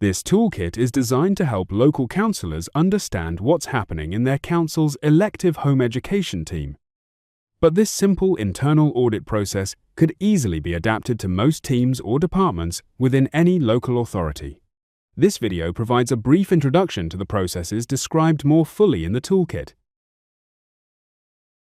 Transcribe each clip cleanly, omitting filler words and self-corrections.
This toolkit is designed to help local councillors understand what's happening in their council's Elective Home Education team. But this simple internal audit process could easily be adapted to most teams or departments within any local authority. This video provides a brief introduction to the processes described more fully in the toolkit.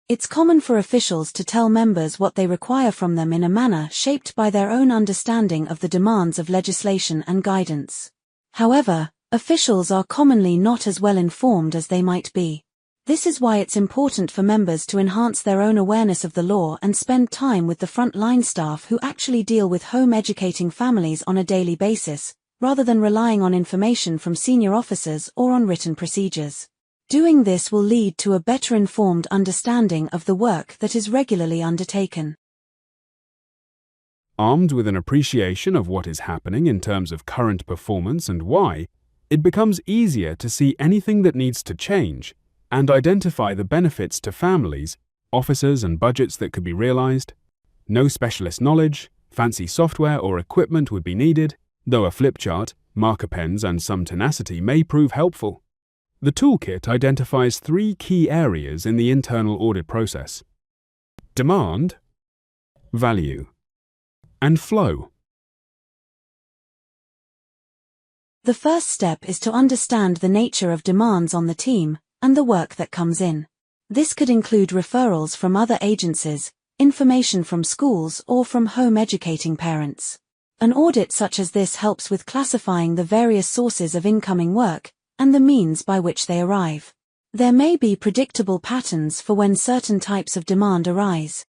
It's common for officials to tell members what they require from them in a manner shaped by their own understanding of the demands of legislation and guidance. However, officials are commonly not as well informed as they might be. This is why it's important for members to enhance their own awareness of the law and spend time with the front-line staff who actually deal with home educating families on a daily basis, rather than relying on information from senior officers or on written procedures. Doing this will lead to a better informed understanding of the work that is regularly undertaken. Armed with an appreciation of what is happening in terms of current performance and why, it becomes easier to see anything that needs to change and identify the benefits to families, officers and budgets that could be realized. No specialist knowledge, fancy software or equipment would be needed, though a flip chart, marker pens and some tenacity may prove helpful. The toolkit identifies 3 key areas in the internal audit process: demand, value, and flow. The first step is to understand the nature of demands on the team and the work that comes in. This could include referrals from other agencies, information from schools or from home educating parents. An audit such as this helps with classifying the various sources of incoming work and the means by which they arrive. There may be predictable patterns for when certain types of demand arise.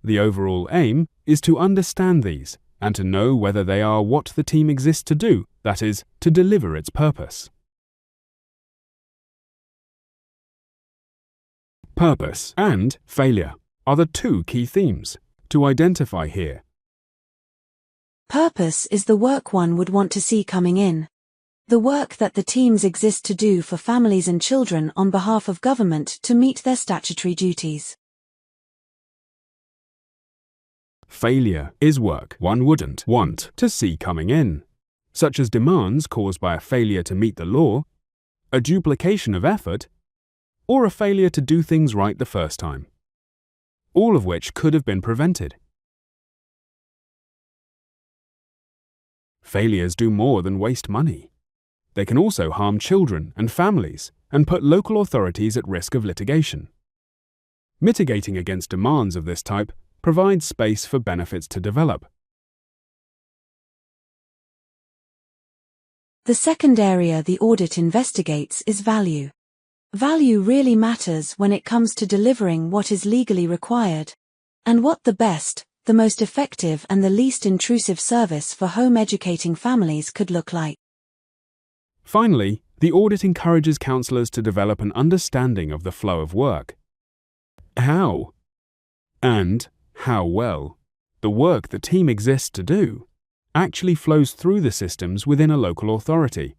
The overall aim is to understand these and to know whether they are what the team exists to do, that is, to deliver its purpose. Purpose and failure are the 2 key themes to identify here. Purpose is the work one would want to see coming in. The work that the teams exist to do for families and children on behalf of government to meet their statutory duties. Failure is work one wouldn't want to see coming in, such as demands caused by a failure to meet the law, a duplication of effort, or a failure to do things right the first time, all of which could have been prevented. Failures do more than waste money. They can also harm children and families and put local authorities at risk of litigation. Mitigating against demands of this type provides space for benefits to develop. The second area the audit investigates is value. Value really matters when it comes to delivering what is legally required, and what the best, the most effective and the least intrusive service for home educating families could look like. Finally, the audit encourages counsellors to develop an understanding of the flow of work. How and how well the work the team exists to do actually flows through the systems within a local authority.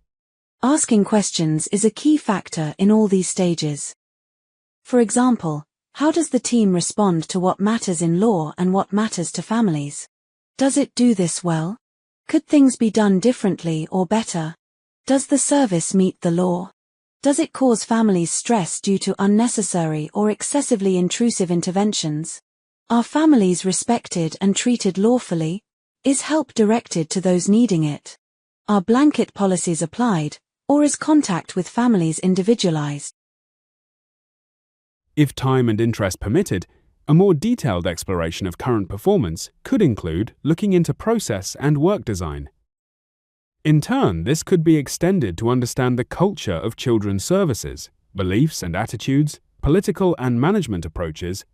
Asking questions is a key factor in all these stages. For example, how does the team respond to what matters in law and what matters to families? Does it do this well? Could things be done differently or better? Does the service meet the law? Does it cause families stress due to unnecessary or excessively intrusive interventions? Are families respected and treated lawfully? Is help directed to those needing it? Are blanket policies applied, or is contact with families individualized? If time and interest permitted, a more detailed exploration of current performance could include looking into process and work design. In turn, this could be extended to understand the culture of children's services, beliefs and attitudes, political and management approaches,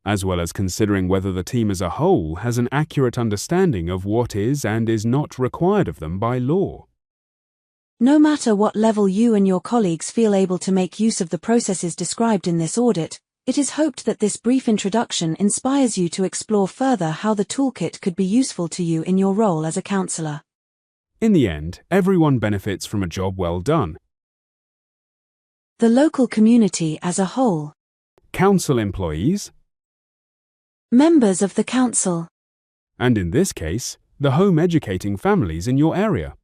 as well as considering whether the team as a whole has an accurate understanding of what is and is not required of them by law. No matter what level you and your colleagues feel able to make use of the processes described in this audit, it is hoped that this brief introduction inspires you to explore further how the toolkit could be useful to you in your role as a counsellor. In the end, everyone benefits from a job well done. The local community as a whole. Council employees. Members of the council. And in this case, the home educating families in your area.